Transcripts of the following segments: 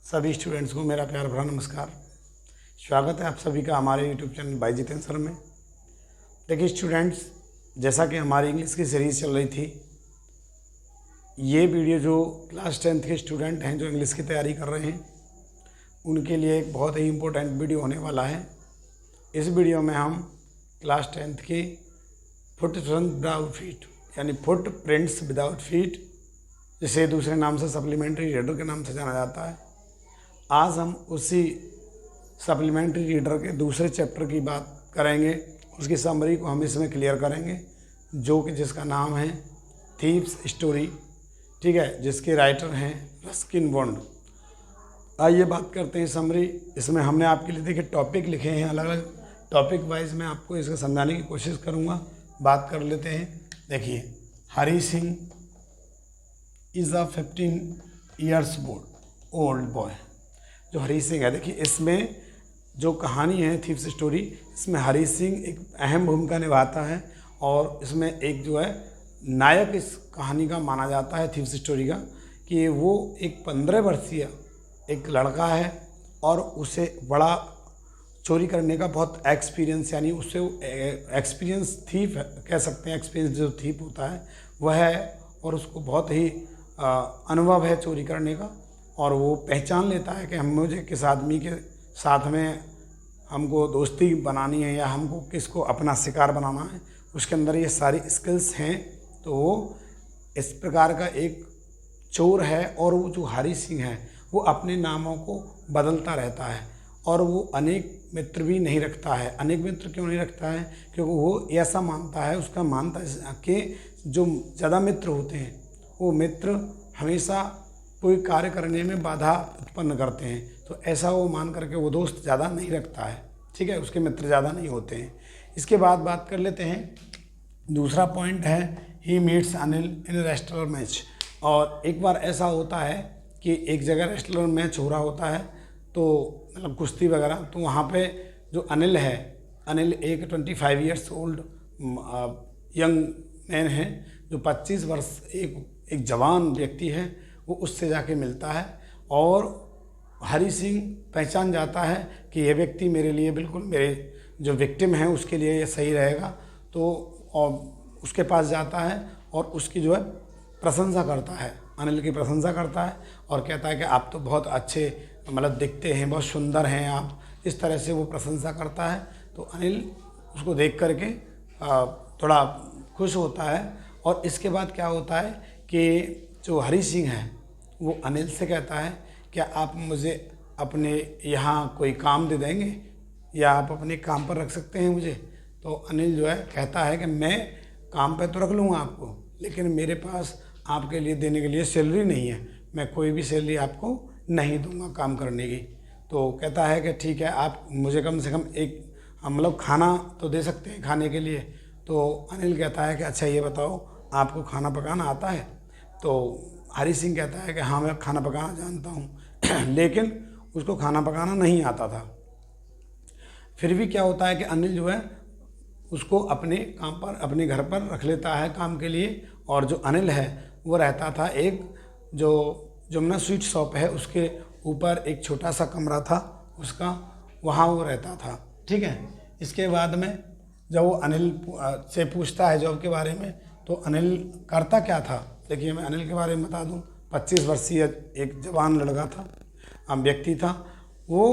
सभी स्टूडेंट्स को मेरा प्यार भरा नमस्कार। स्वागत है आप सभी का हमारे YouTube channel by Jitendra sir में। देखिए स्टूडेंट्स, जैसा कि हमारी इंग्लिश की सीरीज़ चल रही थी, ये वीडियो जो क्लास 10th के स्टूडेंट हैं जो इंग्लिश की तैयारी कर रहे हैं उनके लिए एक बहुत ही इम्पोर्टेंट वीडियो होने वाला है। इस वीडियो में हम क्लास 10th की फुट विदाउट फीट यानी फुट प्रिंट्स विदाउट फीट, जिसे दूसरे नाम से सप्लीमेंट्री रीडर के नाम से जाना जाता है, आज हम उसी सप्लीमेंट्री रीडर के दूसरे चैप्टर की बात करेंगे। उसकी समरी को हम इसमें क्लियर करेंगे, जो कि जिसका नाम है थीव्स स्टोरी, ठीक है, जिसके राइटर हैं रस्किन बॉन्ड। आइए बात करते हैं समरी। इसमें हमने आपके लिए देखिए टॉपिक लिखे हैं, अलग अलग टॉपिक वाइज मैं आपको इसको समझाने की कोशिश करूँगा। बात कर लेते हैं। देखिए, Hari Singh is a 15 years old boy. जो हरी सिंह है, देखिए इसमें जो कहानी है थीव्स स्टोरी, इसमें हरी सिंह एक अहम भूमिका निभाता है और इसमें एक जो है नायक इस कहानी का माना जाता है थीव्स स्टोरी का, कि वो एक 15 वर्षीय एक लड़का है और उसे बड़ा चोरी करने का बहुत एक्सपीरियंस, यानी उससे एक्सपीरियंस थीफ कह सकते हैं, एक्सपीरियंस जो थीफ होता है वह है, और उसको बहुत ही अनुभव है चोरी करने का। और वो पहचान लेता है कि मुझे किस आदमी के साथ में हमको दोस्ती बनानी है या हमको किसको अपना शिकार बनाना है, उसके अंदर ये सारी स्किल्स हैं। तो वो इस प्रकार का एक चोर है। और वो जो हरी सिंह है वो अपने नामों को बदलता रहता है और वो अनेक मित्र भी नहीं रखता है। अनेक मित्र क्यों नहीं रखता है? क्योंकि वो ऐसा मानता है, उसका मानता है कि जो ज़्यादा मित्र होते हैं वो मित्र हमेशा कोई कार्य करने में बाधा उत्पन्न करते हैं। तो ऐसा वो मान करके वो दोस्त ज़्यादा नहीं रखता है, ठीक है, उसके मित्र ज़्यादा नहीं होते हैं। इसके बाद बात कर लेते हैं। दूसरा पॉइंट है he meets Anil in wrestler match. और एक बार ऐसा होता है कि एक जगह रेस्टलर मैच हो रहा होता है, तो मतलब कुश्ती वगैरह, तो वहाँ पे जो अनिल है, अनिल एक 25 years ओल्ड यंग मैन है, जो 25 वर्ष एक जवान व्यक्ति है, वो उससे जाके मिलता है और हरी सिंह पहचान जाता है कि ये व्यक्ति मेरे लिए बिल्कुल, मेरे जो विक्टिम हैं उसके लिए ये सही रहेगा। तो और उसके पास जाता है और उसकी जो है प्रशंसा करता है, अनिल की प्रशंसा करता है और कहता है कि आप तो बहुत अच्छे मतलब दिखते हैं, बहुत सुंदर हैं आप, इस तरह से वो प्रशंसा करता है। तो अनिल उसको देख करके थोड़ा खुश होता है। और इसके बाद क्या होता है कि जो हरी सिंह है वो अनिल से कहता है, क्या आप मुझे अपने यहाँ कोई काम दे देंगे या आप अपने काम पर रख सकते हैं मुझे? तो अनिल जो है कहता है कि मैं काम पे तो रख लूँगा आपको, लेकिन मेरे पास आपके लिए देने के लिए सैलरी नहीं है, मैं कोई भी सैलरी आपको नहीं दूंगा काम करने की। तो कहता है कि ठीक है, आप मुझे कम से कम एक मतलब खाना तो दे सकते हैं खाने के लिए। तो अनिल कहता है कि अच्छा ये बताओ, आपको खाना पकाना आता है? तो हरी सिंह कहता है कि हाँ मैं खाना पकाना जानता हूँ लेकिन उसको खाना पकाना नहीं आता था। फिर भी क्या होता है कि अनिल जो है उसको अपने काम पर, अपने घर पर रख लेता है काम के लिए। और जो अनिल है वो रहता था एक जो जमुना स्वीट शॉप है उसके ऊपर एक छोटा सा कमरा था उसका, वहाँ वो रहता था, ठीक है। इसके बाद में जब वो अनिल से पूछता है जॉब के बारे में, तो अनिल करता क्या था, देखिए मैं अनिल के बारे में बता दूं। 25 वर्षीय एक जवान लड़का था, व्यक्ति था। वो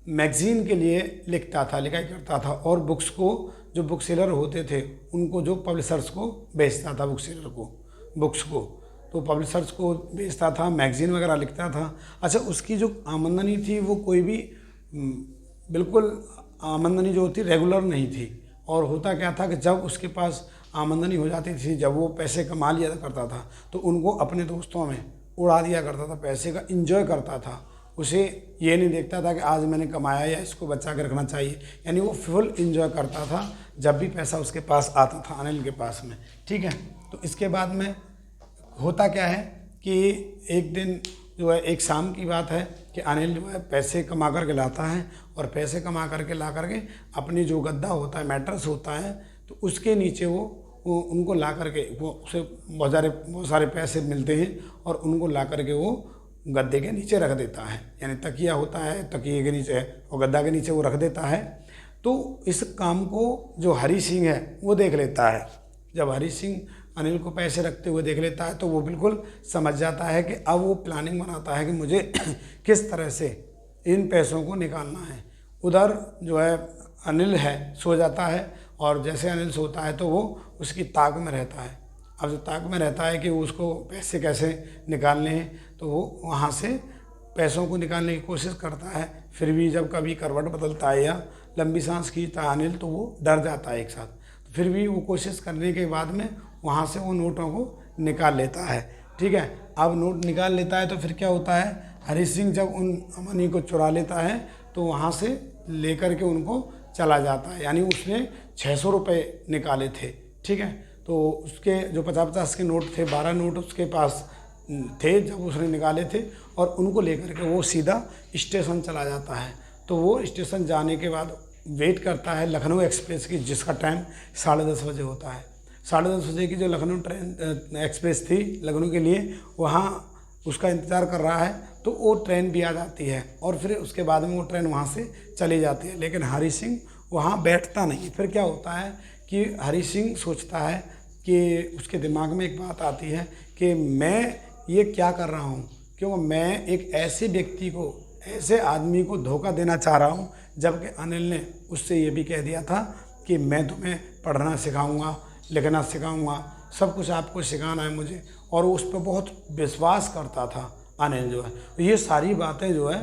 मैगज़ीन के लिए लिखता था, लिखाई करता था और बुक्स को, जो बुक सेलर होते थे उनको, जो पब्लिशर्स को बेचता था, बुक सेलर को बुक्स को, तो पब्लिशर्स को बेचता था, मैगज़ीन वगैरह लिखता था। अच्छा, उसकी जो आमदनी थी वो कोई भी बिल्कुल आमदनी जो होती रेगुलर नहीं थी। और होता क्या था कि जब उसके पास आमदनी हो जाती थी, जब वो पैसे कमा लिया करता था, तो उनको अपने दोस्तों में उड़ा दिया करता था, पैसे का इंजॉय करता था। उसे ये नहीं देखता था कि आज मैंने कमाया या इसको बचा के रखना चाहिए, यानी वो फुल इंजॉय करता था जब भी पैसा उसके पास आता था, अनिल के पास में, ठीक है। तो इसके बाद में होता क्या है कि एक दिन जो है, एक शाम की बात है कि अनिल जो है पैसे कमा करके लाता है और पैसे कमा करके ला करके अपनी जो गद्दा होता है, मैट्रेस होता है, तो उसके नीचे वो उनको ला करके, वो उसे बहुत सारे पैसे मिलते हैं और उनको ला करके वो गद्दे के नीचे रख देता है, यानी तकिया होता है तकिए के नीचे और गद्दा के नीचे वो रख देता है। तो इस काम को जो हरी सिंह है वो देख लेता है। जब हरी सिंह अनिल को पैसे रखते हुए देख लेता है तो वो बिल्कुल समझ जाता है कि अब वो प्लानिंग बनाता है कि मुझे किस तरह से इन पैसों को निकालना है। उधर जो है अनिल है सो जाता है, और जैसे अनिल सोता है तो वो उसकी ताक में रहता है। अब जो ताक में रहता है कि उसको पैसे कैसे निकालने हैं, तो वो वहाँ से पैसों को निकालने की कोशिश करता है। फिर भी जब कभी करवट बदलता है या लंबी सांस खींचता है अनिल, तो वो डर जाता है एक साथ। तो फिर भी वो कोशिश करने के बाद में वहाँ से वो नोटों को निकाल लेता है। ठीक है, अब नोट निकाल लेता है तो फिर क्या होता है, हरी सिंह जब उन मनी को चुरा लेता है तो वहाँ से लेकर के उनको चला जाता है। यानी उसने 600 रुपये निकाले थे। ठीक है, तो उसके जो 50-50 के नोट थे, 12 नोट उसके पास थे जब उसने निकाले थे, और उनको लेकर के वो सीधा स्टेशन चला जाता है। तो वो स्टेशन जाने के बाद वेट करता है लखनऊ एक्सप्रेस की, जिसका टाइम 10:30 बजे होता है। 10:30 बजे की जो लखनऊ ट्रेन एक्सप्रेस थी लखनऊ के लिए, वहाँ उसका इंतज़ार कर रहा है। तो वो ट्रेन भी आ जाती है और फिर उसके बाद में वो ट्रेन वहाँ से चली जाती है। लेकिन हरी सिंह वहाँ बैठता नहीं। फिर क्या होता है कि हरी सिंह सोचता है कि उसके दिमाग में एक बात आती है कि मैं ये क्या कर रहा हूँ, क्योंकि मैं एक ऐसे व्यक्ति को, ऐसे आदमी को धोखा देना चाह रहा हूँ, जबकि अनिल ने उससे ये भी कह दिया था कि मैं तुम्हें पढ़ना सिखाऊंगा, लिखना सिखाऊंगा, सब कुछ आपको सिखाना है मुझे। और उस पर बहुत विश्वास करता था अनिल जो है। ये सारी बातें जो है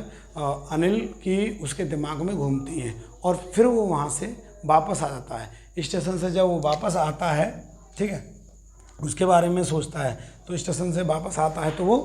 अनिल की उसके दिमाग में घूमती हैं, और फिर वो वहाँ से वापस आ जाता है। स्टेशन से जब वो वापस आता है, ठीक है, उसके बारे में सोचता है। तो स्टेशन से वापस आता है तो वो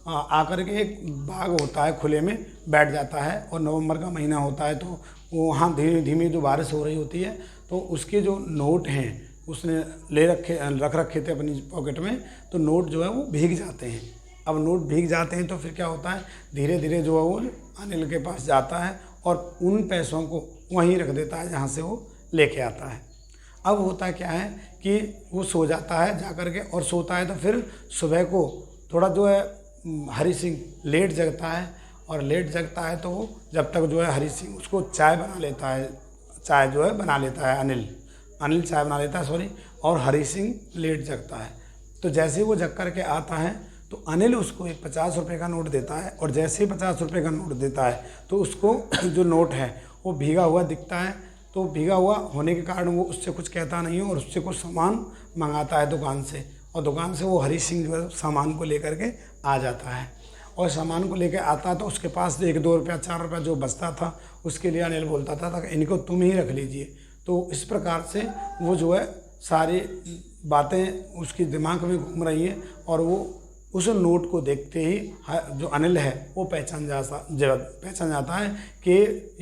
आकर के एक बाग होता है खुले में बैठ जाता है, और नवंबर का महीना होता है। तो वो वहाँ धीमे धीमे जो बारिश हो रही होती है, तो उसके जो नोट हैं उसने रख रखे थे अपनी पॉकेट में, तो नोट जो है वो भीग जाते हैं। अब नोट भीग जाते हैं तो फिर क्या होता है, धीरे धीरे जो है वो अनिल के पास जाता है और उन पैसों को वहीं रख देता है जहाँ से वो लेके आता है। अब होता क्या है कि वो सो जाता है जा कर के, और सोता है तो फिर सुबह को थोड़ा जो है हरी सिंह लेट जगता है, और लेट जगता है तो वो जब तक जो है हरी सिंह उसको चाय बना लेता है, चाय जो है बना लेता है अनिल चाय बना लेता है सॉरी, और हरी सिंह लेट जगता है। तो जैसे ही वो जग कर के आता है तो अनिल उसको एक 50 रुपये का नोट देता है, और जैसे ही 50 रुपये का नोट देता है तो उसको जो नोट है वो भीगा हुआ दिखता है। तो भीगा हुआ होने के कारण वो उससे कुछ कहता नहीं है और उससे कुछ सामान मंगाता है दुकान से, और दुकान से वो हरी सिंह जो है सामान को लेकर के आ जाता है। और सामान को लेकर आता तो उसके पास 1-2 रुपया 4 रुपया जो बचता था उसके लिए अनिल बोलता था कि इनको तुम ही रख लीजिए। तो इस प्रकार से वो जो है सारी बातें उसके दिमाग में घूम रही हैं, और वो उस नोट को देखते ही जो अनिल है वो पहचान जाता है कि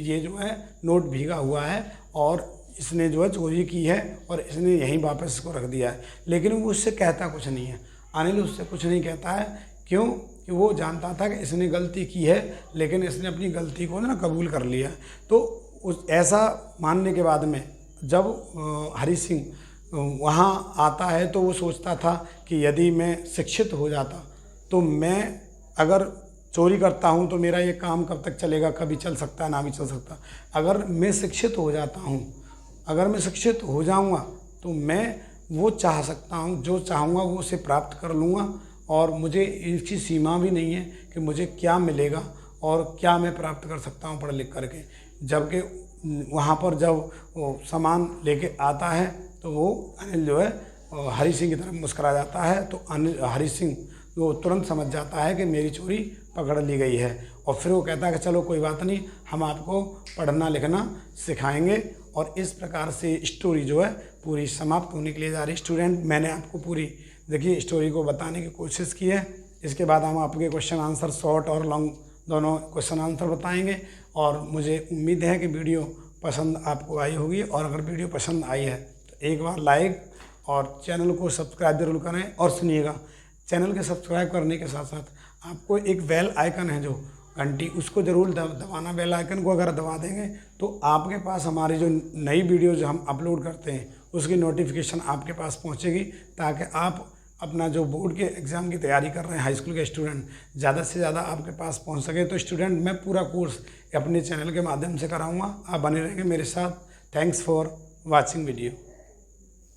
ये जो है नोट भीगा हुआ है और इसने जो है चोरी की है और इसने यहीं वापस इसको रख दिया है। लेकिन वो उससे कहता कुछ नहीं है, अनिल उससे कुछ नहीं कहता है। क्यों कि वो जानता था कि इसने गलती की है, लेकिन इसने अपनी गलती को ना कबूल कर लिया। तो उस ऐसा मानने के बाद में जब हरी सिंह वहाँ आता है तो वो सोचता था कि यदि मैं शिक्षित हो जाता तो मैं अगर चोरी करता हूँ तो मेरा ये काम कब तक चलेगा, कभी चल सकता है ना भी चल सकता। अगर मैं शिक्षित हो जाता हूँ, अगर मैं शिक्षित हो जाऊँगा तो मैं वो चाह सकता हूँ, जो चाहूँगा वो उसे प्राप्त कर लूँगा, और मुझे इसकी सीमा भी नहीं है कि मुझे क्या मिलेगा और क्या मैं प्राप्त कर सकता हूँ पढ़ लिख करके। जबकि वहाँ पर जब वो सामान लेके आता है तो वो अनिल जो है हरी सिंह की तरफ मुस्करा जाता है। तो हरी सिंह वो तुरंत समझ जाता है कि मेरी चोरी पकड़ ली गई है, और फिर वो कहता है कि चलो कोई बात नहीं, हम आपको पढ़ना लिखना सिखाएंगे। और इस प्रकार से स्टोरी जो है पूरी समाप्त होने के लिए जा रही। स्टूडेंट, मैंने आपको पूरी देखिए स्टोरी को बताने की कोशिश की है। इसके बाद हम आपके क्वेश्चन आंसर शॉर्ट और लॉन्ग दोनों क्वेश्चन आंसर बताएंगे, और मुझे उम्मीद है कि वीडियो पसंद आपको आई होगी। और अगर वीडियो पसंद आई है तो एक बार लाइक और चैनल को सब्सक्राइब जरूर करें। और सुनिएगा, चैनल के सब्सक्राइब करने के साथ साथ आपको एक बेल आइकन है जो घंटी, उसको ज़रूर दबाना। बेल आइकन को अगर दबा देंगे तो आपके पास हमारी जो नई वीडियो जो हम अपलोड करते हैं उसकी नोटिफिकेशन आपके पास पहुंचेगी, ताकि आप अपना जो बोर्ड के एग्ज़ाम की तैयारी कर रहे हैं हाई स्कूल के स्टूडेंट, ज़्यादा से ज़्यादा आपके पास पहुंच सके। तो स्टूडेंट मैं पूरा कोर्स अपने चैनल के माध्यम से कराऊंगा, आप बने रहेंगे मेरे साथ। Thanks for watching video.